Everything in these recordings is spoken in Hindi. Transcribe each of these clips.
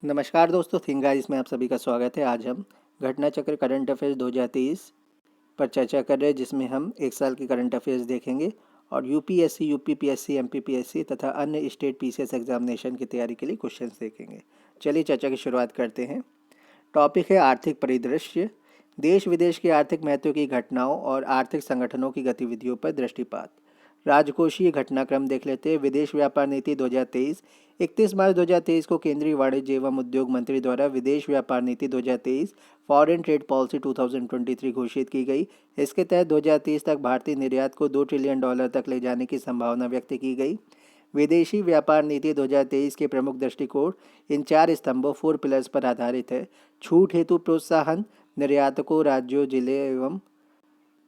नमस्कार दोस्तों, थिंक गाइस में आप सभी का स्वागत है। आज हम घटना चक्र करंट अफेयर्स 2023 पर चर्चा कर रहे हैं, जिसमें हम एक साल के करंट अफेयर्स देखेंगे और यूपीएससी, यूपीपीएससी, एमपीपीएससी तथा अन्य स्टेट पीसीएस एग्जामिनेशन की तैयारी के लिए क्वेश्चंस देखेंगे। चलिए चर्चा की शुरुआत करते हैं। टॉपिक है आर्थिक परिदृश्य। देश विदेश के आर्थिक महत्व की घटनाओं और आर्थिक संगठनों की गतिविधियों पर दृष्टिपात। राजकोषीय घटनाक्रम देख लेते हैं। विदेश व्यापार नीति 2023। 31 मार्च 2023 को केंद्रीय वाणिज्य एवं उद्योग मंत्री द्वारा विदेश व्यापार नीति 2023 फॉरेन ट्रेड पॉलिसी 2023 घोषित की गई। इसके तहत 2030 तक भारतीय निर्यात को $2 ट्रिलियन तक ले जाने की संभावना व्यक्त की गई। विदेशी व्यापार नीति 2023 के प्रमुख दृष्टिकोण इन 4 स्तंभों 4 पिलर्स पर आधारित है। छूट हेतु प्रोत्साहन, निर्यातकों, राज्यों, जिले एवं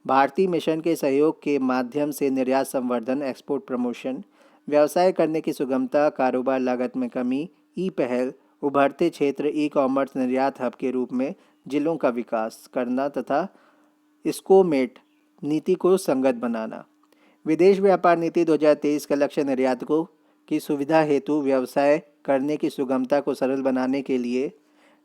भारतीय मिशन के सहयोग के माध्यम से निर्यात संवर्धन, एक्सपोर्ट प्रमोशन, व्यवसाय करने की सुगमता, कारोबार लागत में कमी, ई पहल, उभरते क्षेत्र, ई कॉमर्स, निर्यात हब के रूप में जिलों का विकास करना तथा स्कोमेट नीति को संगत बनाना। विदेश व्यापार नीति 2023 का लक्ष्य निर्यातकों की सुविधा हेतु व्यवसाय करने की सुगमता को सरल बनाने के लिए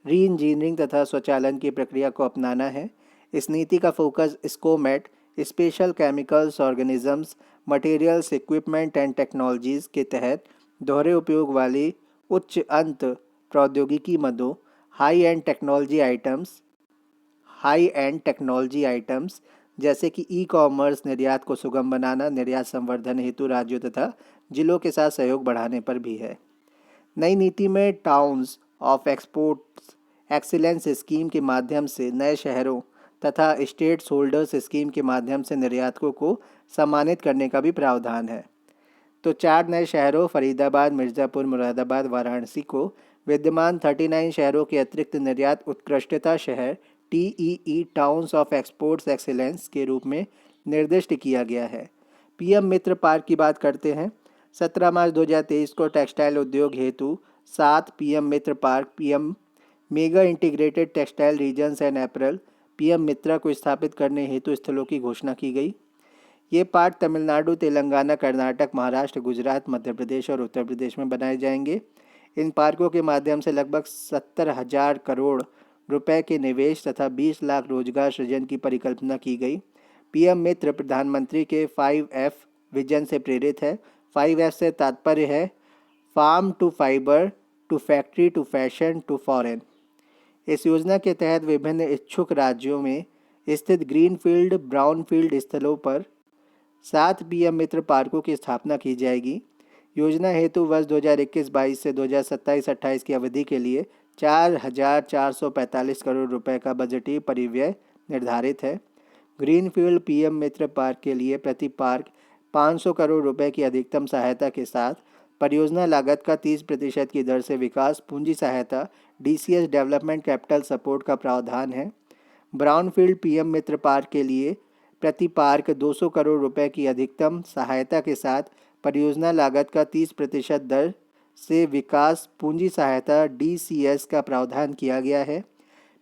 री इंजीनियरिंग तथा स्वचालन की प्रक्रिया को अपनाना है। इस नीति का focus SCOMET, special chemicals, organisms, materials, equipment and technologies के तहत दोहरे उपयोग वाली उच्च अंत प्रौद्योगिकी मदों, हाई एंड टेक्नोलॉजी आइटम्स जैसे कि ई कॉमर्स, निर्यात को सुगम बनाना, निर्यात संवर्धन हेतु राज्यों तथा जिलों के साथ सहयोग बढ़ाने पर भी है। नई नीति में towns of exports excellence scheme के माध्यम से नए शहरों तथा स्टेट्स होल्डर्स स्कीम के माध्यम से निर्यातकों को सम्मानित करने का भी प्रावधान है। तो 4 नए शहरों फरीदाबाद, मिर्ज़ापुर, मुरादाबाद, वाराणसी को विद्यमान 39 शहरों के अतिरिक्त निर्यात उत्कृष्टता शहर TEE towns of exports excellence के रूप में निर्दिष्ट किया गया है। पीएम मित्र पार्क की बात करते हैं। 17 मार्च 2023 को टेक्सटाइल उद्योग हेतु 7 PM Mitra park, PM mega integrated textile regions and apparel, PM Mitra को स्थापित करने हेतु स्थलों की घोषणा की गई। ये पार्क तमिलनाडु, तेलंगाना, कर्नाटक, महाराष्ट्र, गुजरात, मध्य प्रदेश और उत्तर प्रदेश में बनाए जाएंगे। इन पार्कों के माध्यम से लगभग 70,000 करोड़ रुपए के निवेश तथा 20 लाख रोजगार सृजन की परिकल्पना की गई। पीएम मित्र प्रधानमंत्री के 5F विजन से प्रेरित है। 5F से तात्पर्य है farm to fibre to factory to fashion to foreign. इस योजना के तहत विभिन्न इच्छुक राज्यों में स्थित ग्रीनफील्ड, ब्राउनफील्ड स्थलों पर 7 पीएम मित्र पार्कों की स्थापना की जाएगी। योजना हेतु वर्ष 2021-22 से 2027-28 की अवधि के लिए 4,445 करोड़ रुपए का बजटीय परिव्यय निर्धारित है। ग्रीनफील्ड पीएम मित्र पार्क के लिए प्रति पार्क 500 करोड़ रुपए की अधिकतम सहायता के साथ परियोजना लागत का 30% की दर से विकास पूंजी सहायता DCS डेवलपमेंट कैपिटल सपोर्ट का प्रावधान है। ब्राउनफील्ड पीएम मित्र पार्क के लिए प्रति पार्क 200 करोड़ रुपए की अधिकतम सहायता के साथ परियोजना लागत का 30% दर से विकास पूंजी सहायता DCS का प्रावधान किया गया है।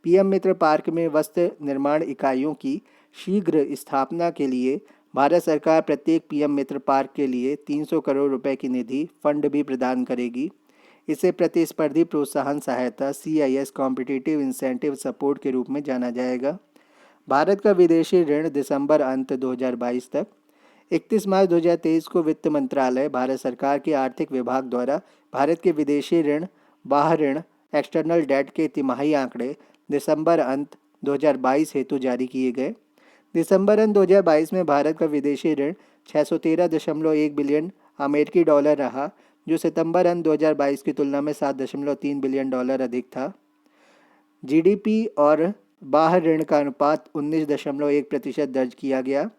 पीएम मित्र पार्क में वस्त्र निर्माण इकाइयों की शीघ्र स्थापना के लिए भारत सरकार प्रत्येक पीएम मित्र पार्क के लिए 300 करोड़ रुपए की निधि फंड भी प्रदान करेगी। इसे प्रतिस्पर्धी प्रोत्साहन सहायता CIS कॉम्पिटिटिव इंसेंटिव सपोर्ट के रूप में जाना जाएगा। भारत का विदेशी ऋण दिसंबर अंत 2022 तक। 31 मार्च 2023 को वित्त मंत्रालय, भारत सरकार के आर्थिक विभाग द्वारा भारत के विदेशी ऋण, बाह्य ऋण, एक्सटर्नल डेट के तिमाही आंकड़े दिसंबर अंत 2022 हेतु जारी किए गए। दिसंबर अंत 2022 में भारत का विदेशी ऋण 613.1 बिलियन अमेरिकी डॉलर रहा, जो सितंबर अंत 2022 की तुलना में 7.3 बिलियन डॉलर अधिक था। GDP और बाह्य ऋण का अनुपात 19.1% दर्ज किया गया।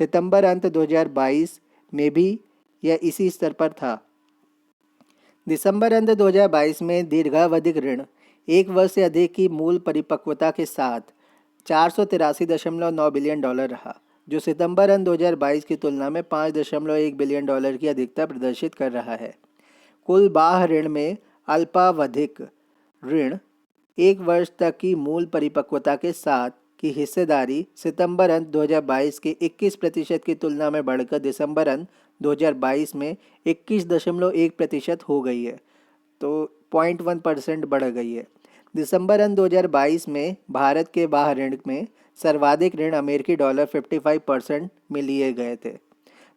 सितंबर अंत 2022 में भी यह इसी स्तर पर था। दिसंबर अंत 2022 में दीर्घावधिक ऋण 1 वर्ष से अधिक की मूल परिपक्वता के साथ 483.9 बिलियन डॉलर रहा, जो सितंबर अंत 2022 की तुलना में 5.1 बिलियन डॉलर की अधिकता प्रदर्शित कर रहा है। कुल बाह्य ऋण में अल्पावधिक ऋण 1 वर्ष तक की मूल परिपक्वता के साथ की हिस्सेदारी सितंबर अंत 2022 के 21% की तुलना में बढ़कर दिसंबर अंत 2022 में 21.1% हो गई है। तो 0.1% बढ़ गई है। दिसंबर अंत 2022 में भारत के बाह्य ऋण में सर्वाधिक ऋण अमेरिकी डॉलर 55% में लिए गए थे।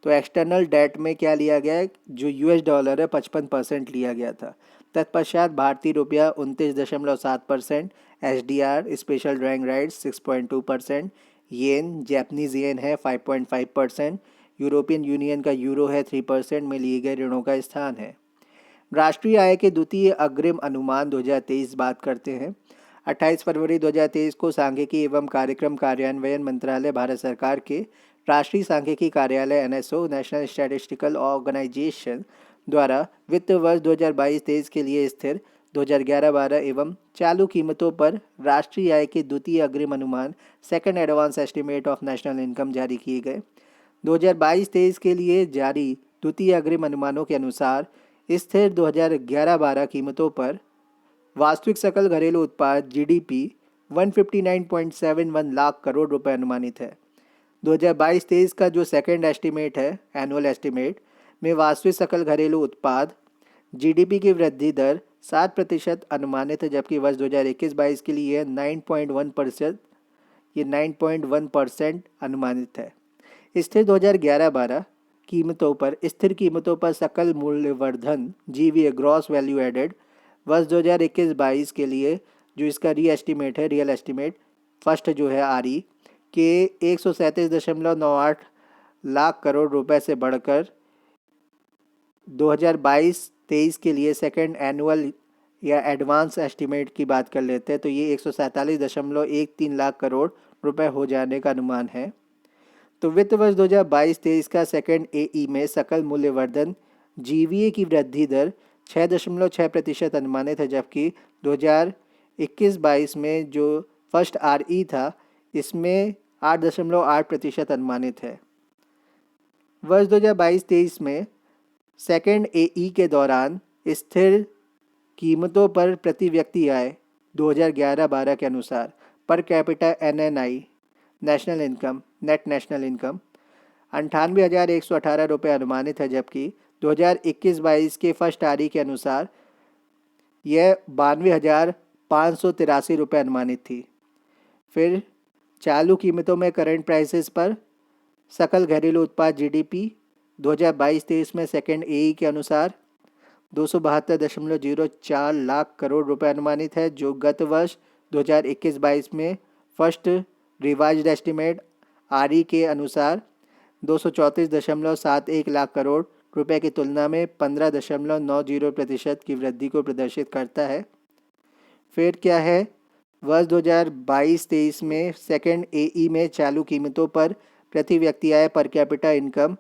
तो एक्सटर्नल डेट में क्या लिया गया है, जो यूएस डॉलर है 55% लिया गया था। तत्पश्चात भारतीय रुपया 29.7%, एसडीआर स्पेशल ड्राइंग राइट्स 6.2%, येन जैपनीज येन है 5.5%, यूरोपियन यूनियन का यूरो है 3% में लिए गए ऋणों का स्थान है। राष्ट्रीय आय के द्वितीय अग्रिम अनुमान 2023 बात करते हैं। 28 फरवरी 2023 को सांख्यिकी एवं कार्यक्रम कार्यान्वयन मंत्रालय भारत सरकार के राष्ट्रीय सांख्यिकी कार्यालय एनएसओ नेशनल स्टैटिस्टिकल ऑर्गेनाइजेशन द्वारा वित्त वर्ष 2022-23 के लिए स्थिर 2011-12 एवं चालू कीमतों पर राष्ट्रीय आय के द्वितीय अग्रिम अनुमान second advance estimate of national income जारी किए गए। 2022-23 के लिए जारी द्वितीय अग्रिम अनुमानों के अनुसार स्थिर 2011-12 कीमतों पर वास्तविक सकल घरेलू उत्पाद जीडीपी 159.71 लाख करोड़ रुपए अनुमानित है। 2022-23 का जो सेकंड एस्टिमेट है, एनुअल एस्टिमेट में वास्तविक सकल घरेलू उत्पाद जीडीपी की वृद्धि दर 7% अनुमानित है, जबकि वर्ष 2021-22 के लिए 9.1% अनुमानित है। स्थिर 2011-12 कीमतों पर स्थिर कीमतों पर सकल मूल्यवर्धन जीवीए ग्रॉस वैल्यू एडेड वर्ष 2021-22 के लिए जो इसका री रियल एस्टिमेट फर्स्ट जो है आरई के 137.98 लाख करोड़ रुपए से बढ़कर 2022-23 के लिए सेकंड एनुअल या एडवांस एस्टिमेट की बात कर लेते हैं तो ये 147.13 लाख करोड़ रुपए हो जाने का अनुमान है। तो वित्त वर्ष 2022-23 का सेकंड एई में सकल मूल्यवर्धन जीवीए की वृद्धि दर 6.6% अनुमानित है, जबकि 2021-22 में जो फर्स्ट आरई था इसमें 8.8% अनुमानित है। वर्ष 2022-23 में सेकंड एई के दौरान स्थिर कीमतों पर प्रति व्यक्ति आय 2011-12 के अनुसार per capita NNI national income net national income 98,118 रुपये अनुमानित है, जबकि 2021-22 के फर्स्ट आरई के अनुसार यह 92,583 रुपये अनुमानित थी। फिर चालू कीमतों में करंट प्राइसेस पर सकल घरेलू उत्पाद जीडीपी 2022-23 में सेकंड एई के अनुसार 272.04 लाख करोड़ रुपए अनुमानित है, जो गत वर्ष 2021-22 में फर्स्ट रिवाइज्ड एस्टिमेट आरई के अनुसार 234.71 लाख करोड़ रुपए की तुलना में 15.90% की वृद्धि को प्रदर्शित करता है। फिर क्या है, वर्ष 2022-23 में सेकंड एई में चालू कीमतों पर प्रति व्यक्ति आय पर कैपिटा इनकम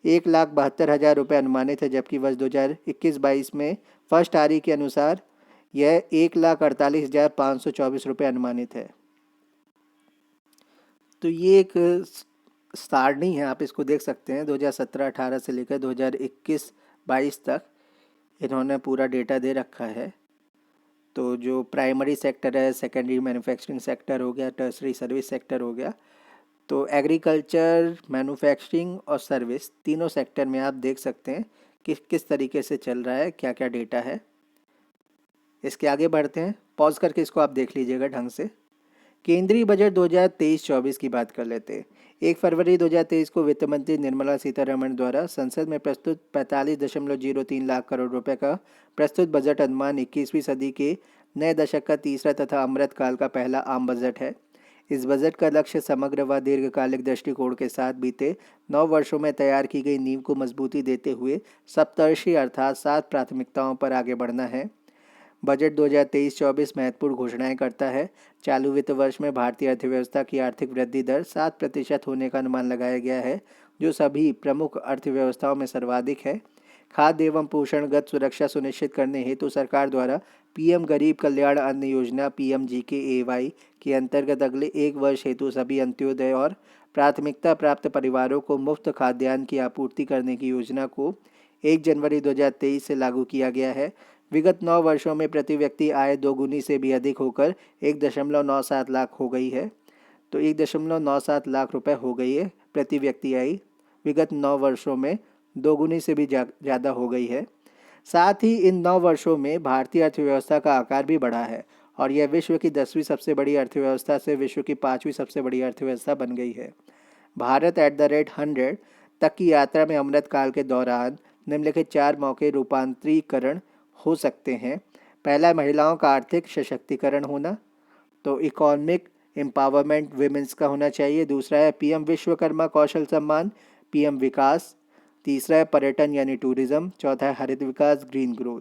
1,72,000 रुपये अनुमानित है, जबकि वर्ष 2021-22 में फर्स्ट आरई के अनुसार यह 1,48,524 रुपये अनुमानित है। तो ये एक सारणी है, आप इसको देख सकते हैं। 2017-18 से लेकर 2021-22 तक इन्होंने पूरा डेटा दे रखा है। तो जो प्राइमरी सेक्टर है, सेकेंडरी मैन्युफैक्चरिंग सेक्टर हो गया, टर्सरी सर्विस सेक्टर हो गया, तो एग्रीकल्चर, मैन्युफैक्चरिंग और सर्विस तीनों सेक्टर में आप देख सकते हैं कि किस तरीके से चल रहा है, क्या क्या डेटा है। इसके आगे बढ़ते हैं, पॉज करके इसको आप देख लीजिएगा ढंग से। केंद्रीय बजट 2023-24 की बात कर लेते हैं। 1 फरवरी 2023 को वित्त मंत्री निर्मला सीतारमण द्वारा संसद में प्रस्तुत 45.03 लाख करोड़ रुपए का प्रस्तुत बजट अनुमान 21वीं सदी के नए दशक का तीसरा तथा अमृत काल का पहला आम बजट है। इस बजट का लक्ष्य समग्र व दीर्घकालिक दृष्टिकोण के साथ बीते 9 वर्षों में तैयार की गई नींव को मजबूती देते हुए सप्तर्षि अर्थात 7 प्राथमिकताओं पर आगे बढ़ना है। बजट 2023-24 महत्वपूर्ण घोषणाएं करता है। चालू वित्त वर्ष में भारतीय अर्थव्यवस्था की आर्थिक वृद्धि दर 7% होने का अनुमान लगाया गया है, जो सभी प्रमुख अर्थव्यवस्थाओं में सर्वाधिक है। खाद्य एवं पोषणगत सुरक्षा सुनिश्चित करने हेतु सरकार द्वारा पीएम गरीब कल्याण अन्न योजना PMGKAY के अंतर्गत अगले 1 वर्ष हेतु सभी अंत्योदय और प्राथमिकता प्राप्त परिवारों को मुफ्त खाद्यान्न की आपूर्ति करने की योजना को 1 जनवरी 2023 से लागू किया गया है। विगत 9 वर्षों में प्रति व्यक्ति आय दोगुनी से भी अधिक होकर 1.97 लाख हो गई है। तो 1.97 लाख रुपए हो गई है प्रति व्यक्ति आय, विगत 9 वर्षों में दोगुनी से भी ज़्यादा हो गई है। साथ ही इन 9 वर्षों में भारतीय अर्थव्यवस्था का आकार भी बढ़ा है और यह विश्व की 10वीं सबसे बड़ी अर्थव्यवस्था से विश्व की 5वीं सबसे बड़ी अर्थव्यवस्था बन गई है। भारत @100 तक की यात्रा में अमृतकाल के दौरान निम्नलिखित 4 मौके रूपांतरीकरण हो सकते हैं। पहला, महिलाओं का आर्थिक सशक्तिकरण होना, तो इकोनॉमिक एम्पावरमेंट विमेंस का होना चाहिए। दूसरा है पीएम विश्वकर्मा कौशल सम्मान, पीएम विकास। तीसरा है पर्यटन यानी टूरिज्म। चौथा है हरित विकास, ग्रीन ग्रोथ।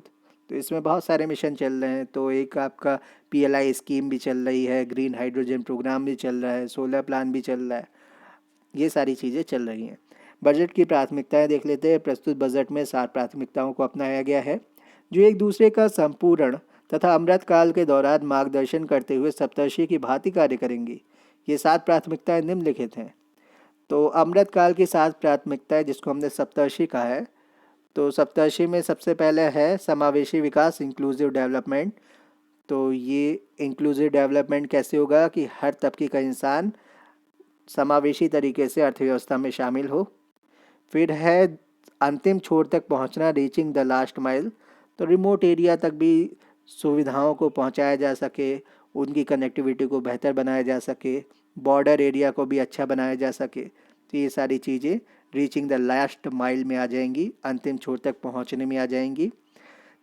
तो इसमें बहुत सारे मिशन चल रहे हैं। तो एक आपका पीएलआई स्कीम भी चल रही है, ग्रीन हाइड्रोजन प्रोग्राम भी चल रहा है, सोलर प्लान भी चल रहा है, ये सारी चीज़ें चल रही हैं। बजट की प्राथमिकताएं देख लेते हैं। प्रस्तुत बजट में 7 प्राथमिकताओं को अपनाया गया है जो एक दूसरे का संपूर्ण तथा अमृतकाल के दौरान मार्गदर्शन करते हुए सप्तर्षि की भांति कार्य करेंगी। ये 7 प्राथमिकताएं निम्नलिखित हैं। तो अमृतकाल की 7 प्राथमिकताएं जिसको हमने सप्तर्षि कहा है, तो सप्तर्षि में सबसे पहले है समावेशी विकास, इंक्लूसिव डेवलपमेंट। तो ये इंक्लूसिव डेवलपमेंट कैसे होगा कि हर तबके का इंसान समावेशी तरीके से अर्थव्यवस्था में शामिल हो। फिर है अंतिम छोर तक पहुंचना, रीचिंग द लास्ट माइल। तो रिमोट एरिया तक भी सुविधाओं को पहुंचाया जा सके, उनकी कनेक्टिविटी को बेहतर बनाया जा सके, बॉर्डर एरिया को भी अच्छा बनाया जा सके। तो ये सारी चीज़ें रीचिंग द लास्ट माइल में आ जाएंगी, अंतिम छोर तक पहुंचने में आ जाएंगी।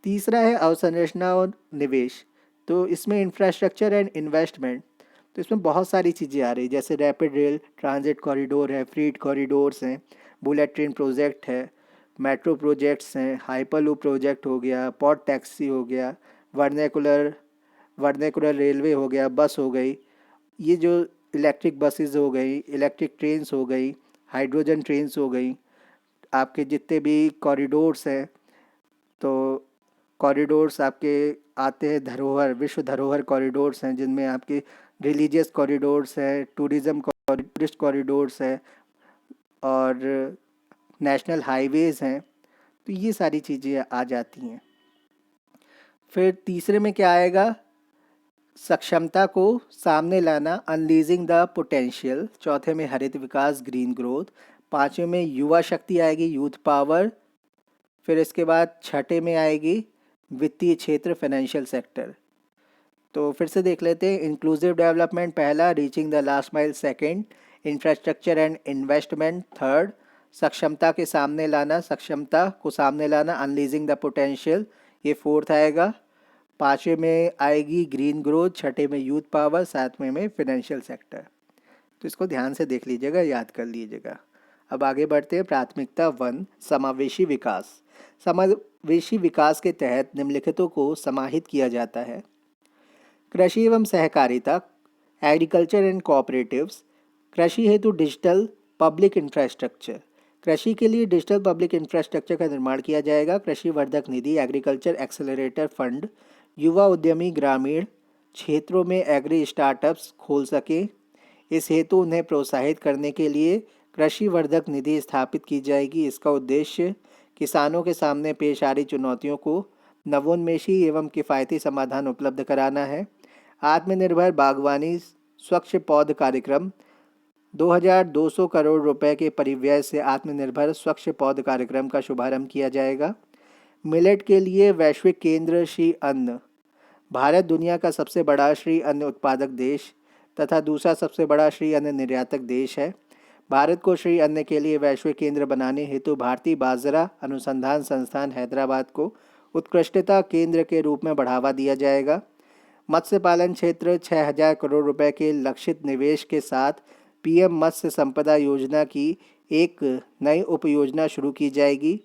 तीसरा है अवसंरचना और निवेश। तो इसमें इंफ्रास्ट्रक्चर एंड इन्वेस्टमेंट, तो इसमें बहुत सारी चीज़ें आ रही, जैसे रैपिड रेल ट्रांजिट कॉरिडोर है, फ्रीट कॉरिडोर्स हैं, बुलेट ट्रेन प्रोजेक्ट है, मेट्रो प्रोजेक्ट्स हैं, हाइपरलूप प्रोजेक्ट हो गया, पॉट टैक्सी हो गया, वर्नेकुलर वर्नेकुलर रेलवे हो गया, बस हो गई, ये जो इलेक्ट्रिक बसेस हो गई, इलेक्ट्रिक ट्रेन्स हो गई, हाइड्रोजन ट्रेन्स हो गई, आपके जितने भी कॉरिडोर्स हैं, तो कॉरिडोर्स आपके आते हैं धरोहर, विश्व धरोहर कॉरिडोर्स हैं जिनमें आपके रिलीजियस कॉरिडोर्स हैं, टूरिस्ट कॉरिडोर्स हैं और नेशनल हाईवेज़ हैं। तो ये सारी चीज़ें आ जाती हैं। फिर तीसरे में क्या आएगा, सक्षमता को सामने लाना, अनलीजिंग द पोटेंशियल। चौथे में हरित विकास, ग्रीन ग्रोथ। पाँचवें में युवा शक्ति आएगी, यूथ पावर। फिर इसके बाद छठे में आएगी वित्तीय क्षेत्र, फाइनेंशियल सेक्टर। तो फिर से देख लेते हैं। इंक्लूसिव डेवलपमेंट पहला, reaching the last mile second, infrastructure and investment third, सक्षमता को सामने लाना, अनलीजिंग द पोटेंशियल, ये फोर्थ आएगा। पाँचवें में आएगी ग्रीन ग्रोथ, छठे में यूथ पावर, सातवें में फाइनेंशियल सेक्टर। तो इसको ध्यान से देख लीजिएगा, याद कर लीजिएगा। अब आगे बढ़ते हैं। प्राथमिकता 1, समावेशी विकास। समावेशी विकास के तहत निम्नलिखितों को समाहित किया जाता है। कृषि एवं सहकारिता, एग्रीकल्चर एंड कोऑपरेटिव्स। कृषि हेतु डिजिटल पब्लिक इंफ्रास्ट्रक्चर, कृषि के लिए डिजिटल पब्लिक इंफ्रास्ट्रक्चर का निर्माण किया जाएगा। कृषि वर्धक निधि, एग्रीकल्चर एक्सेलरेटर फंड, युवा उद्यमी ग्रामीण क्षेत्रों में एग्री स्टार्टअप्स खोल सकें। इस हेतु उन्हें प्रोत्साहित करने के लिए कृषि वर्धक निधि स्थापित की जाएगी। इसका उद्देश्य किसानों के सामने पेश आ रही चुनौतियों को नवोन्मेषी एवं किफ़ायती समाधान उपलब्ध कराना है। आत्मनिर्भर बागवानी स्वच्छ पौध कार्यक्रम, 2200 करोड़ रुपए के परिव्यय से आत्मनिर्भर स्वच्छ पौध कार्यक्रम का शुभारंभ किया जाएगा। मिलेट के लिए वैश्विक केंद्र श्री अन्न, भारत दुनिया का सबसे बड़ा श्री अन्न उत्पादक देश तथा दूसरा सबसे बड़ा श्री अन्न निर्यातक देश है। भारत को श्री अन्न के लिए वैश्विक केंद्र बनाने हेतु भारतीय बाजरा अनुसंधान संस्थान हैदराबाद को उत्कृष्टता केंद्र के रूप में बढ़ावा दिया जाएगा। मत्स्य पालन क्षेत्र 6000 करोड़ रुपए के लक्षित निवेश के साथ पीएम मत्स्य संपदा योजना की एक नई उपयोजना शुरू की जाएगी।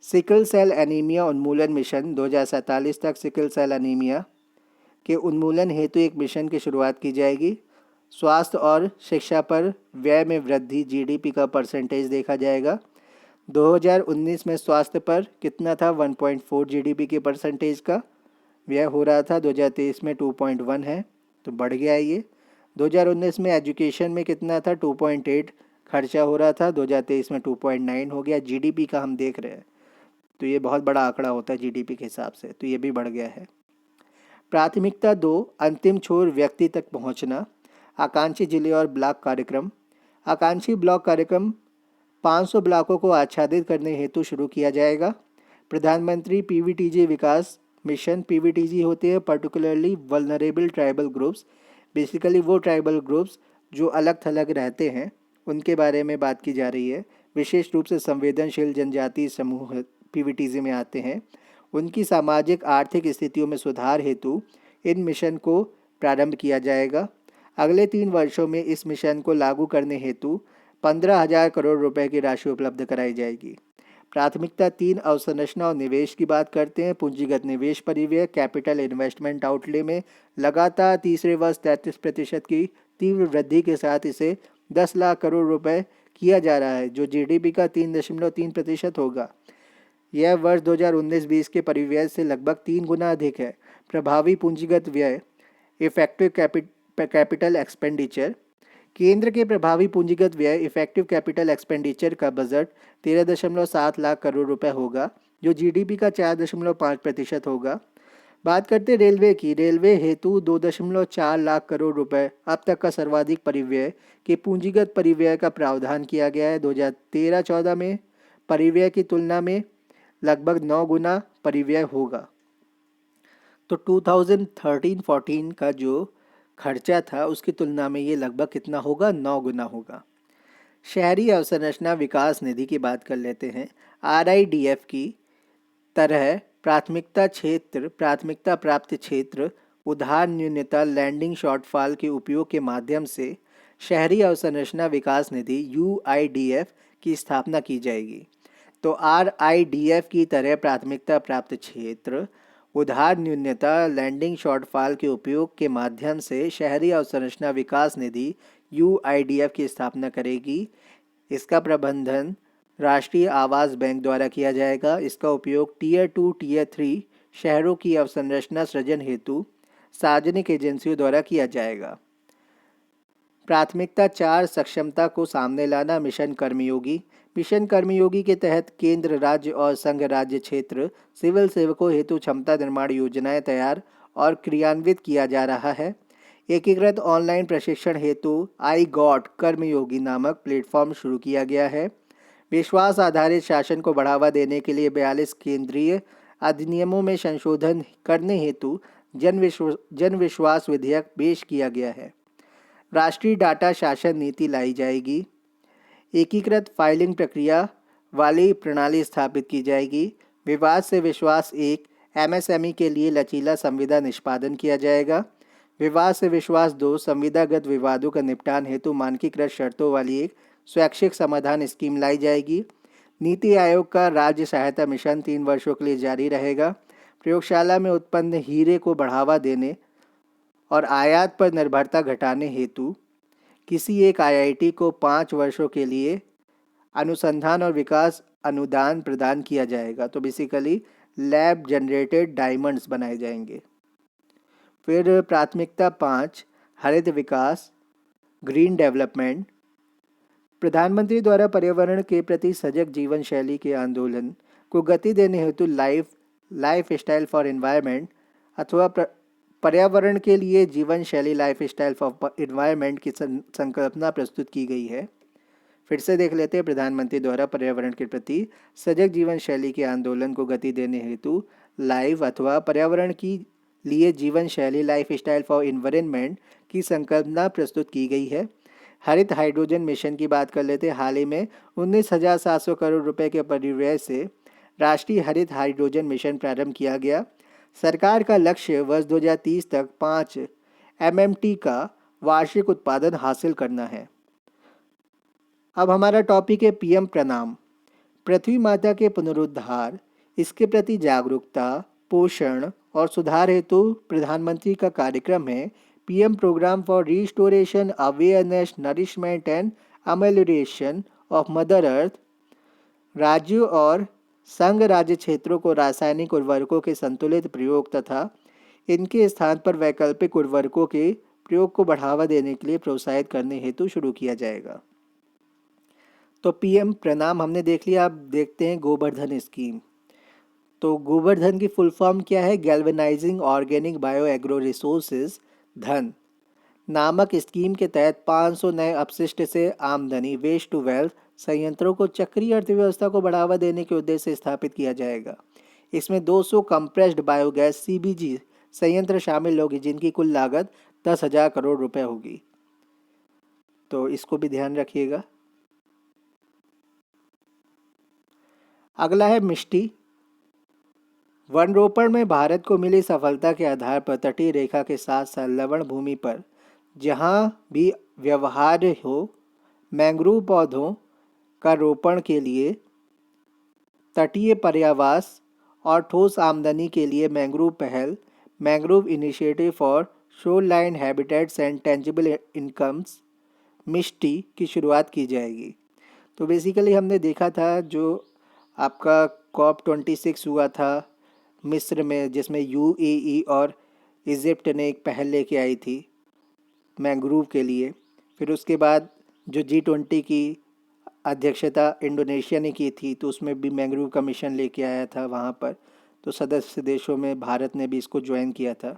सिकल सेल एनीमिया उन्मूलन मिशन 2047 तक सिकल सेल एनीमिया के उन्मूलन हेतु एक मिशन की शुरुआत की जाएगी। स्वास्थ्य और शिक्षा पर व्यय में वृद्धि, जीडीपी का परसेंटेज देखा जाएगा। 2019 में स्वास्थ्य पर कितना था, 1.4 जीडीपी के परसेंटेज का व्यय हो रहा था। 2023 में 2.1 है, तो बढ़ गया है ये। 2019 में एजुकेशन में कितना था, 2.8 खर्चा हो रहा था। 2023 में 2.9 हो गया। जीडीपी का हम देख रहे हैं, तो ये बहुत बड़ा आंकड़ा होता है जीडीपी के हिसाब से, तो ये भी बढ़ गया है। प्राथमिकता 2, अंतिम छोर व्यक्ति तक पहुंचना, आकांक्षी जिले और ब्लॉक कार्यक्रम। आकांक्षी ब्लॉक कार्यक्रम 500 ब्लॉकों को आच्छादित करने हेतु शुरू किया जाएगा। प्रधानमंत्री पीवीटीजी विकास मिशन। पीवीटीजी होते हैं particularly vulnerable tribal groups, basically वो ट्राइबल ग्रुप्स जो अलग थलग रहते हैं उनके बारे में बात की जा रही है। विशेष रूप से संवेदनशील जनजाति समूह पीवीटीजी में आते हैं। उनकी सामाजिक आर्थिक स्थितियों में सुधार हेतु इन मिशन को प्रारंभ किया जाएगा। अगले 3 वर्षों में इस मिशन को लागू करने हेतु 15,000 करोड़ रुपए की राशि उपलब्ध कराई जाएगी। प्राथमिकता 3 अवसंरचना और निवेश की बात करते हैं। पूंजीगत निवेश परिव्यय कैपिटल इन्वेस्टमेंट आउटले में लगातार तीसरे वर्ष 33% की तीव्र वृद्धि के साथ इसे 10 लाख करोड़ रुपए किया जा रहा है, जो जीडीपी का 3.3% होगा। यह वर्ष 2019-20 के परिव्यय से लगभग 3 गुना अधिक है। प्रभावी पूंजीगत व्यय इफेक्टिव कैपिटल एक्सपेंडिचर। केंद्र के प्रभावी पूंजीगत व्यय इफेक्टिव कैपिटल एक्सपेंडिचर का बजट 13.7 लाख करोड़ रुपए होगा, जो जीडीपी का 4.5% होगा। बात करते रेलवे की। रेलवे हेतु 2.4 लाख करोड़ रुपए अब तक का सर्वाधिक परिव्यय के पूंजीगत परिव्यय का प्रावधान किया गया है। 2013-14 में परिव्यय की तुलना में लगभग 9 गुना परिव्यय होगा। तो 2013-14 का जो खर्चा था उसकी तुलना में ये लगभग कितना होगा? 9 गुना होगा। शहरी अवसंरचना विकास निधि की बात कर लेते हैं। आरआईडीएफ की तरह प्राथमिकता प्राप्त क्षेत्र, उधार न्यूनता, लैंडिंग शॉर्टफॉल के उपयोग के माध्यम से शहरी अवसंरचना विकास निधि यूआईडीएफ की स्थापना की जाएगी। तो आरआईडीएफ की तरह प्राथमिकता प्राप्त क्षेत्र, उधार न्यूनता, लैंडिंग शॉर्टफॉल के उपयोग के माध्यम से शहरी अवसंरचना विकास निधि यूआईडीएफ की स्थापना करेगी। इसका प्रबंधन राष्ट्रीय आवास बैंक द्वारा किया जाएगा। इसका उपयोग टीयर 2, टीयर 3 शहरों की अवसंरचना सृजन हेतु सार्वजनिक एजेंसियों द्वारा किया जाएगा। प्राथमिकता 4 सक्षमता को सामने लाना। मिशन कर्मयोगी। मिशन कर्मयोगी के तहत केंद्र, राज्य और संघ राज्य क्षेत्र सिविल सेवकों हेतु क्षमता निर्माण योजनाएं तैयार और क्रियान्वित किया जा रहा है। एकीकृत ऑनलाइन प्रशिक्षण हेतु आई गॉट कर्मयोगी नामक प्लेटफॉर्म शुरू किया गया है। विश्वास आधारित शासन को बढ़ावा देने के लिए 42 केंद्रीय अधिनियमों में संशोधन करने हेतु जन विश्वास विधेयक पेश किया गया है। राष्ट्रीय डाटा शासन नीति लाई जाएगी। एकीकृत फाइलिंग प्रक्रिया वाली प्रणाली स्थापित की जाएगी। विवाद से विश्वास 1 एमएसएमई के लिए लचीला संविदा निष्पादन किया जाएगा। विवाद से विश्वास 2 संविदागत विवादों का निपटान हेतु मानकीकृत शर्तों वाली एक स्वैच्छिक समाधान स्कीम लाई जाएगी। नीति आयोग का राज्य सहायता मिशन 3 वर्षों के लिए जारी रहेगा। प्रयोगशाला में उत्पन्न हीरे को बढ़ावा देने और आयात पर निर्भरता घटाने हेतु किसी एक आईआईटी को 5 वर्षों के लिए अनुसंधान और विकास अनुदान प्रदान किया जाएगा। तो बेसिकली लैब जनरेटेड डायमंड्स बनाए जाएंगे। फिर प्राथमिकता 5 हरित विकास, ग्रीन डेवलपमेंट। प्रधानमंत्री द्वारा पर्यावरण के प्रति सजग जीवन शैली के आंदोलन को गति देने हेतु लाइफ स्टाइल फॉर एनवायरनमेंट अथवा पर्यावरण के लिए जीवन शैली लाइफ स्टाइल फॉर एनवायरनमेंट की संकल्पना प्रस्तुत की गई है। फिर से देख लेते हैं। प्रधानमंत्री द्वारा पर्यावरण के प्रति सजग जीवन शैली के आंदोलन को गति देने हेतु लाइव अथवा पर्यावरण की लिए जीवन शैली लाइफ स्टाइल फॉर एनवायरनमेंट की संकल्पना प्रस्तुत की गई है। हरित हाइड्रोजन मिशन की बात कर लेते हैं। हाल ही में 19,700 करोड़ रुपए के परिव्यय से राष्ट्रीय हरित हाइड्रोजन मिशन प्रारंभ किया गया। सरकार का लक्ष्य वर्ष 2030 तक 5 MMT का वार्षिक उत्पादन हासिल करना है। अब हमारा टॉपिक है पीएम प्रणाम। पृथ्वी माता के पुनरुद्धार, इसके प्रति जागरूकता, पोषण और सुधार हेतु प्रधानमंत्री का कार्यक्रम है PM programme for restoration, awareness, nourishment and amelioration of mother earth. राज्यों और संघ राज्य क्षेत्रों को रासायनिक उर्वरकों के संतुलित प्रयोग तथा इनके स्थान पर वैकल्पिक उर्वरकों के प्रयोग को बढ़ावा देने के लिए प्रोत्साहित करने हेतु शुरू किया जाएगा। तो पीएम प्रणाम हमने देख लिया। अब देखते हैं गोवर्धन स्कीम। तो गोवर्धन की फुल फॉर्म क्या है? Galvanising organic bio agro resources धन नामक स्कीम के तहत 500 नए अपशिष्ट से आमदनी वेस्ट टू वेल्थ संयंत्रों को चक्रीय अर्थव्यवस्था को बढ़ावा देने के उद्देश्य से स्थापित किया जाएगा। इसमें 200 कंप्रेस्ड बायोगैस सीबीजी संयंत्र शामिल होगी जिनकी कुल लागत 10,000 करोड़ रुपए होगी। तो इसको भी ध्यान रखिएगा। अगला है मिष्टी। वन रोपण में भारत को मिली सफलता के आधार पर तटीय रेखा के साथ साथ लवण भूमि पर जहां भी व्यवहार्य हो मैंग्रोव पौधों का रोपण के लिए तटीय पर्यावास और ठोस आमदनी के लिए मैंग्रोव पहल mangrove initiative for shoreline habitats and tangible incomes Mishti की शुरुआत की जाएगी। तो बेसिकली हमने देखा था जो आपका COP26 हुआ था मिस्र में, जिसमें UAE और इजिप्ट ने एक पहल लेके आई थी मैंग्रोव के लिए। फिर उसके बाद जो G20 की अध्यक्षता इंडोनेशिया ने की थी, तो उसमें भी मैंग्रोव का मिशन लेके आया था वहाँ पर। तो सदस्य देशों में भारत ने भी इसको ज्वाइन किया था।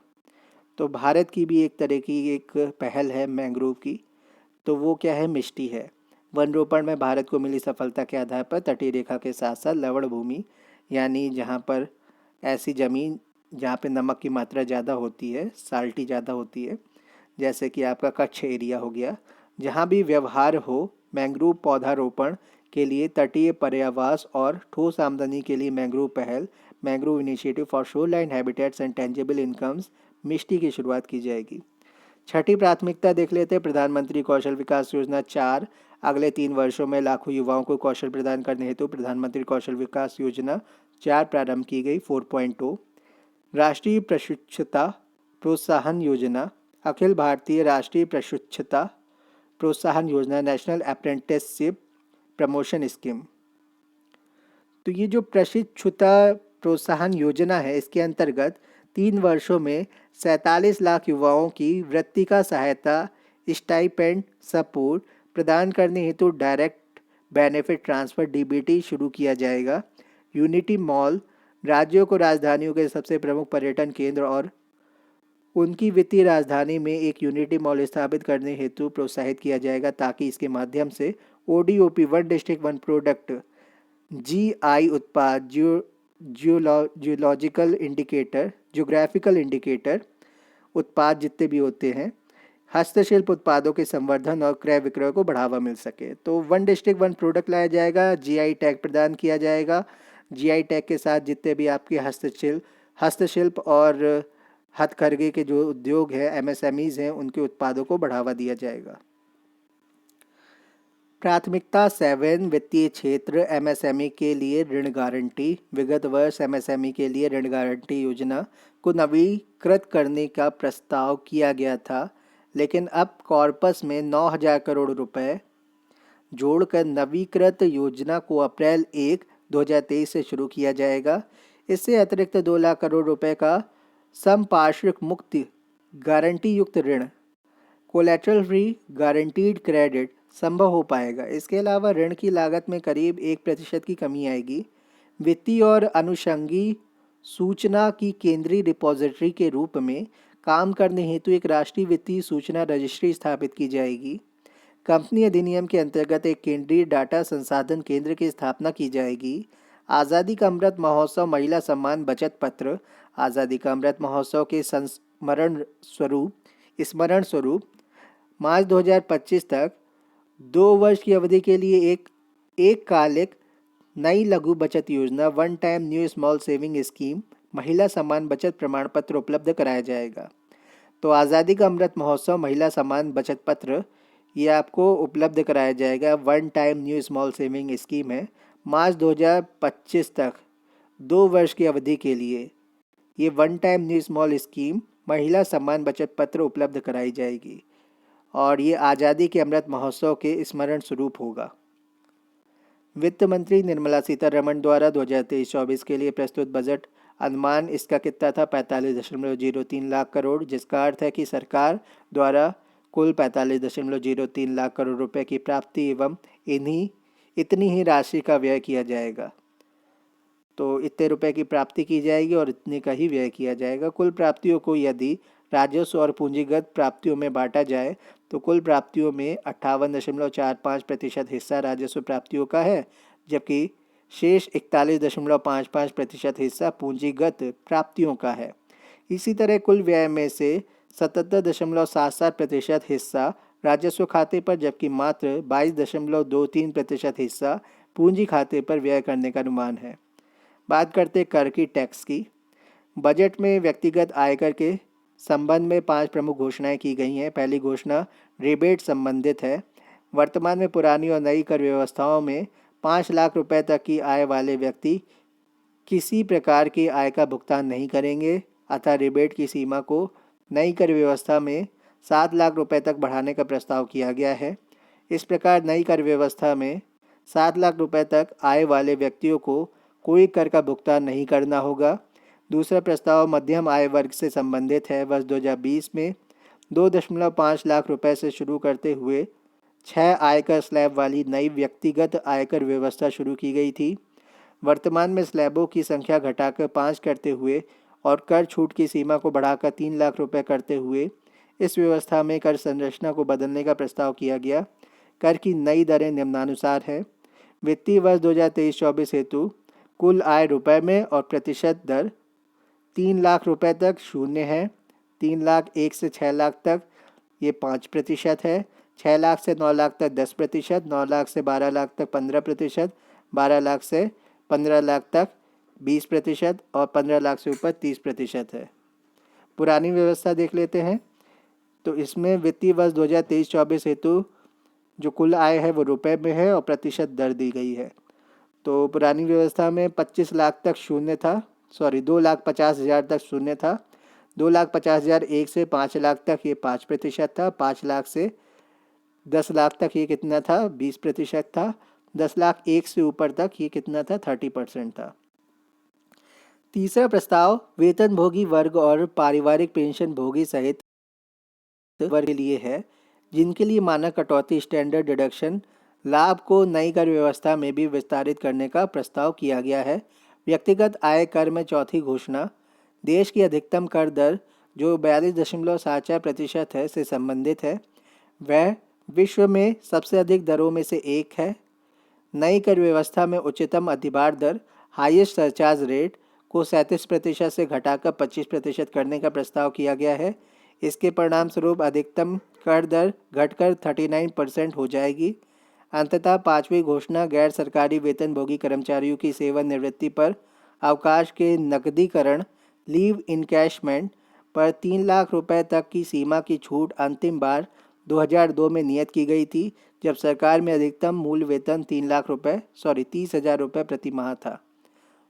तो भारत की भी एक तरह की एक पहल है मैंग्रोव की, तो वो क्या है, मिष्टी है। वन रोपण में भारत को मिली सफलता के आधार पर तटीय रेखा के साथ साथ लवण भूमि, यानी जहाँ पर ऐसी ज़मीन जहाँ पे नमक की मात्रा ज़्यादा होती है, साल्टी ज़्यादा होती है, जैसे कि आपका कच्छ एरिया हो गया, जहाँ भी व्यवहार हो मैंग्रोव पौधारोपण के लिए तटीय पर्यावास और ठोस आमदनी के लिए मैंग्रोव पहल mangrove initiative for shoreline habitats and tangible incomes Mishti की शुरुआत की जाएगी। छठी प्राथमिकता देख लेते हैं, प्रधानमंत्री कौशल विकास योजना 4। अगले 3 वर्षों में लाखों युवाओं को कौशल प्रदान करने हेतु प्रधानमंत्री कौशल विकास योजना 4 प्रारंभ की गई 4.0। राष्ट्रीय प्रशिक्षुता प्रोत्साहन योजना, अखिल भारतीय राष्ट्रीय प्रशिक्षुता प्रोत्साहन योजना, नेशनल अप्रेंटिसशिप प्रमोशन स्कीम। तो ये जो प्रशिक्षुता प्रोत्साहन योजना है, इसके अंतर्गत 3 वर्षों में 47 लाख युवाओं की वृत्ति का सहायता स्टाइपेंड सपोर्ट प्रदान करने हेतु डायरेक्ट बेनिफिट ट्रांसफ़र DBT शुरू किया जाएगा। यूनिटी मॉल राज्यों को राजधानियों के सबसे प्रमुख पर्यटन केंद्र और उनकी वित्तीय राजधानी में एक यूनिटी मॉल स्थापित करने हेतु प्रोत्साहित किया जाएगा, ताकि इसके माध्यम से ODOP one district one product GI उत्पाद जियोलॉजिकल इंडिकेटर जियोग्राफिकल इंडिकेटर उत्पाद जितने भी होते हैं, हस्तशिल्प उत्पादों के संवर्धन और क्रय विक्रय को बढ़ावा मिल सके। तो वन डिस्ट्रिक्ट वन प्रोडक्ट लाया जाएगा, GI टैग प्रदान किया जाएगा। GI टैग के साथ जितने भी आपके हस्तशिल्प और हथकरघे के जो उद्योग हैं, MSMEs हैं, उनके उत्पादों को बढ़ावा दिया जाएगा। प्राथमिकता 7 वित्तीय क्षेत्र MSME के लिए ऋण गारंटी। विगत वर्ष MSME के लिए ऋण गारंटी योजना को नवीकृत करने का प्रस्ताव किया गया था, लेकिन अब कॉर्पस में 9,000 करोड़ रुपए जोड़कर नवीकृत योजना को अप्रैल 1, 2023 से शुरू किया जाएगा। इससे अतिरिक्त 2 लाख करोड़ रुपए का संपार्श्विक मुक्त गारंटी युक्त ऋण कोलेटरल फ्री गारंटीड क्रेडिट संभव हो पाएगा। इसके अलावा ऋण की लागत में करीब 1% की कमी आएगी। वित्तीय और अनुषंगी सूचना की केंद्रीय रिपोजिटरी के रूप में काम करने हेतु एक राष्ट्रीय वित्तीय सूचना रजिस्ट्री स्थापित की जाएगी। कंपनी अधिनियम के अंतर्गत एक केंद्रीय डाटा संसाधन केंद्र की स्थापना की जाएगी। आज़ादी का अमृत महोत्सव महिला सम्मान बचत पत्र आज़ादी का अमृत महोत्सव के स्मरण स्वरूप मार्च 2025 तक 2 वर्ष की अवधि के लिए एक कालिक नई लघु बचत योजना one time new small saving scheme महिला सम्मान बचत प्रमाण पत्र उपलब्ध कराया जाएगा। तो आज़ादी का अमृत महोत्सव महिला सम्मान बचत पत्र ये आपको उपलब्ध कराया जाएगा। One time new small saving scheme है। मार्च 2025 तक 2 वर्ष की अवधि के लिए ये one time new small scheme महिला सम्मान बचत पत्र उपलब्ध कराई जाएगी और ये आज़ादी के अमृत महोत्सव के स्मरण स्वरूप होगा। वित्त मंत्री निर्मला सीतारमण द्वारा 2023-24 के लिए प्रस्तुत बजट अनुमान इसका कितना था, 45.03 लाख करोड़, जिसका अर्थ है कि सरकार द्वारा कुल 45.03 लाख करोड़ रुपए की प्राप्ति एवं इतनी ही राशि का व्यय किया जाएगा। तो इतने रुपए की प्राप्ति की जाएगी और इतने का ही व्यय किया जाएगा। कुल प्राप्तियों को यदि राजस्व और पूंजीगत प्राप्तियों में बांटा जाए तो कुल प्राप्तियों में 58.45% हिस्सा राजस्व प्राप्तियों का है, जबकि शेष 41.55% हिस्सा पूंजीगत प्राप्तियों का है। इसी तरह कुल व्यय में से 77.77% हिस्सा राजस्व खाते पर, जबकि मात्र 22.23% हिस्सा पूंजी खाते पर व्यय करने का अनुमान है। बात करते कर की टैक्स की। बजट में व्यक्तिगत आयकर के संबंध में 5 प्रमुख घोषणाएं की गई हैं। पहली घोषणा रिबेट संबंधित है। वर्तमान में पुरानी और नई कर व्यवस्थाओं में 5 लाख रुपए तक की आय वाले व्यक्ति किसी प्रकार की आय का भुगतान नहीं करेंगे, अतः रिबेट की सीमा को नई कर व्यवस्था में 7 लाख रुपए तक बढ़ाने का प्रस्ताव किया गया है। इस प्रकार नई कर व्यवस्था में 7 लाख रुपए तक आय वाले व्यक्तियों को कोई कर का भुगतान नहीं करना होगा। दूसरा प्रस्ताव मध्यम आय वर्ग से संबंधित है। वर्ष 2020 में 2.5 लाख रुपए से शुरू करते हुए 6 आयकर स्लैब वाली नई व्यक्तिगत आयकर व्यवस्था शुरू की गई थी। वर्तमान में स्लैबों की संख्या घटाकर 5 करते हुए और कर छूट की सीमा को बढ़ाकर 3 लाख रुपए करते हुए इस व्यवस्था में कर संरचना को बदलने का प्रस्ताव किया गया। कर की नई दरें निम्नानुसार है। वित्तीय वर्ष 2023-24 हेतु कुल आय रुपए में और प्रतिशत दर 3 लाख रुपए तक 0 है। 3 लाख 1 से 6 लाख तक ये 5% है। 6 लाख से 9 लाख तक 10%, 9 लाख से 12 लाख तक 15%, 12 लाख से 15 लाख तक 20% और 15 लाख से ऊपर 30% है। पुरानी व्यवस्था देख लेते हैं। तो इसमें वित्तीय वर्ष 2023-24 हेतु जो कुल आय है वो रुपए में है और प्रतिशत दर दी गई है। तो पुरानी व्यवस्था में 25 लाख तक 0 था, 2,50,000 तक 0 था। 2,50,000 1 से 5 लाख तक ये 5% था। 5 लाख से 10 लाख तक ये कितना था? 20% था। 10 लाख 1 से ऊपर तक ये कितना था? 30% था। तीसरा प्रस्ताव वेतनभोगी वर्ग और पारिवारिक पेंशन भोगी सहित वर्ग के लिए है, जिनके लिए मानक कटौती स्टैंडर्ड डिडक्शन लाभ को नई कर व्यवस्था में भी विस्तारित करने का प्रस्ताव किया गया है। व्यक्तिगत आय कर में चौथी घोषणा देश की अधिकतम कर दर जो 42.74% है से संबंधित है। वह विश्व में सबसे अधिक दरों में से एक है। नई कर व्यवस्था में उच्चतम अधिभार दर हाईएस्ट सरचार्ज रेट को 37% से घटाकर 25% करने का प्रस्ताव किया गया है। इसके परिणाम स्वरूप अधिकतम कर दर घटकर 39% हो जाएगी। अंततः पांचवी घोषणा गैर सरकारी वेतनभोगी कर्मचारियों की सेवानिवृत्ति पर अवकाश के नकदीकरण लीव इनकैशमेंट पर 3 लाख रुपए तक की सीमा की छूट अंतिम बार 2002 में नियत की गई थी, जब सरकार में अधिकतम मूल वेतन 30,000 रुपये प्रति माह था।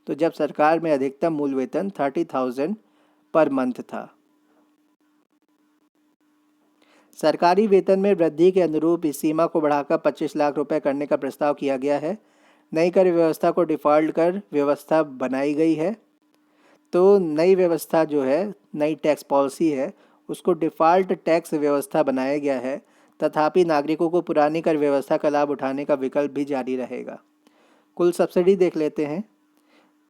तो जब सरकार में अधिकतम मूल वेतन 30,000 पर मंथ था। सरकारी वेतन में वृद्धि के अनुरूप इस सीमा को बढ़ाकर 25 लाख रुपए करने का प्रस्ताव किया गया है। नई कर व्यवस्था को डिफ़ॉल्ट कर व्यवस्था बनाई गई है। तो नई व्यवस्था जो है, नई टैक्स पॉलिसी है, उसको डिफ़ॉल्ट टैक्स व्यवस्था बनाया गया है। तथापि नागरिकों को पुरानी कर व्यवस्था का लाभ उठाने का विकल्प भी जारी रहेगा। कुल सब्सिडी देख लेते हैं।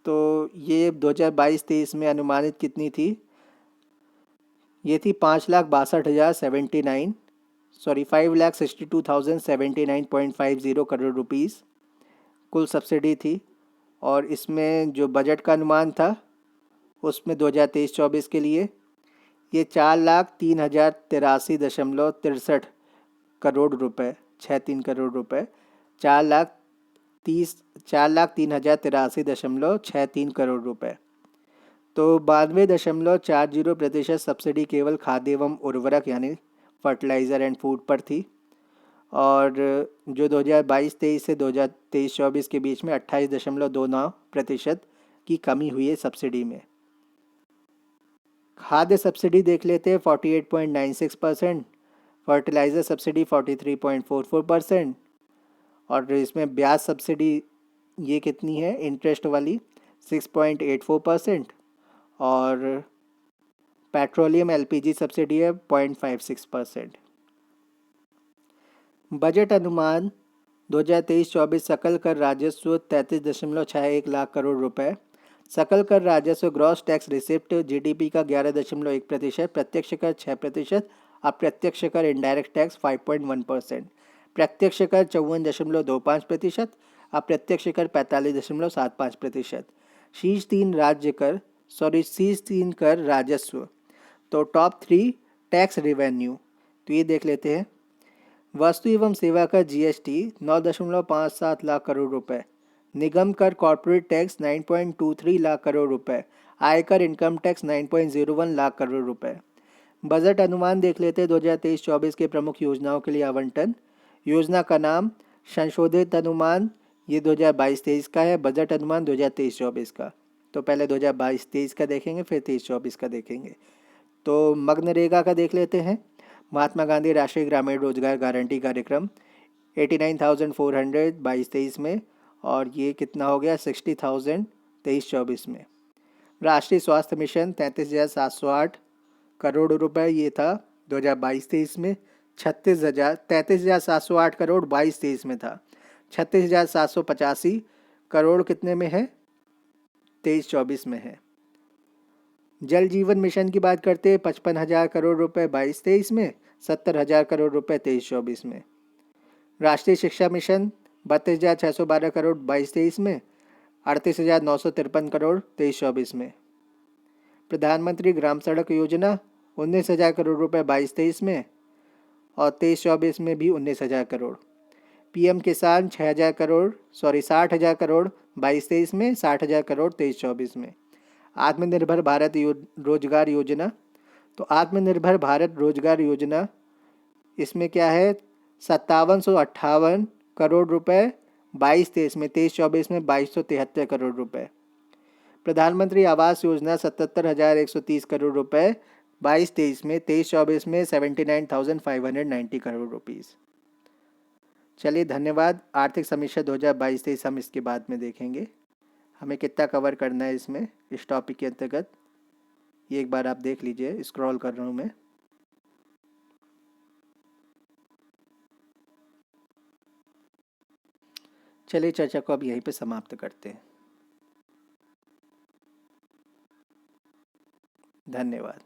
तो ये 2022-23 में अनुमानित कितनी थी? ये थी 5,62,079.50 करोड़ रुपीस कुल सब्सिडी थी। और इसमें जो बजट का अनुमान था उसमें 2023-24 के लिए ये 4,03,083.63 करोड़ रुपए, 63 करोड़ रुपए, 4,03,083.63 करोड़ रुपए। तो 92.40% सब्सिडी केवल खाद्य एवं उर्वरक यानी फर्टिलाइज़र एंड फूड पर थी। और जो 2022-23 से 2023-24 के बीच में 28.29% की कमी हुई है सब्सिडी में। खाद्य सब्सिडी देख लेते हैं 48.96%, फर्टिलाइज़र सब्सिडी 43.44% और इसमें ब्याज सब्सिडी ये कितनी है इंटरेस्ट वाली 6.84% और पेट्रोलियम LPG सब्सिडी है 0.56%। बजट अनुमान 2023-24 सकल कर राजस्व 33.61 लाख करोड़ रुपए। सकल कर राजस्व ग्रॉस टैक्स रिसिप्ट GDP का 11.1%, प्रत्यक्ष कर 6%, अप्रत्यक्ष कर इनडायरेक्ट टैक्स 5.1%, प्रत्यक्ष कर 54.25%, अप्रत्यक्ष कर 45.75%। शीर्ष तीन कर राजस्व। तो टॉप 3 टैक्स रेवेन्यू, तो ये देख लेते हैं। वस्तु एवं सेवा कर जीएसटी 9.57 लाख करोड़ रुपए, निगम कर कॉर्पोरेट टैक्स 9.23 लाख करोड़ रुपए, आयकर इनकम टैक्स 9.01 लाख करोड़ रुपए। बजट अनुमान देख लेते हैं 2023-24 के प्रमुख योजनाओं के लिए आवंटन। योजना का नाम संशोधित अनुमान, ये 2022-23 का है। बजट अनुमान 2023-24 का। तो पहले 2022-23 का देखेंगे, फिर 23-24 का देखेंगे। तो मनरेगा का देख लेते हैं। महात्मा गांधी राष्ट्रीय ग्रामीण रोजगार गारंटी कार्यक्रम 89,400 22-23 में, और ये कितना हो गया 60,000 23-24 में। राष्ट्रीय स्वास्थ्य मिशन 33,708 करोड़ रुपए, ये था 2022-23 में। 33,708 करोड़ 22-23 में था। 36,785 करोड़ कितने में है, 23-24 में है। जल जीवन मिशन की बात करते हैं, 55,000 करोड़ रुपए 22-23 में, 70,000 करोड़ रुपए 23-24 में। राष्ट्रीय शिक्षा मिशन 32,612 करोड़ 22-23 में, 38,953 करोड़ 23-24 में। प्रधानमंत्री ग्राम सड़क योजना 19,000 करोड़ रुपए 22-23 में, और 23-24 में भी 19,000 करोड़। पीएम किसान 60,000 करोड़ 22-23 में, 60,000 करोड़ 23-24 में। आत्मनिर्भर भारत रोजगार योजना, तो आत्मनिर्भर भारत रोजगार योजना, इसमें क्या है 5758 करोड़ रुपए 22-23 में, 23-24 में 2273 करोड़ रुपए। प्रधानमंत्री आवास योजना 77,130 करोड़ रुपए 22-23 में, 23-24 में 79,590 करोड़ रुपीज़। चलिए धन्यवाद। आर्थिक समीक्षा 2022-23 हम इसके बाद में देखेंगे। हमें कितना कवर करना है इसमें, इस टॉपिक के अंतर्गत, ये एक बार आप देख लीजिए। स्क्रॉल कर रहा हूँ मैं। चलिए चर्चा को अब यहीं पे समाप्त करते हैं। धन्यवाद।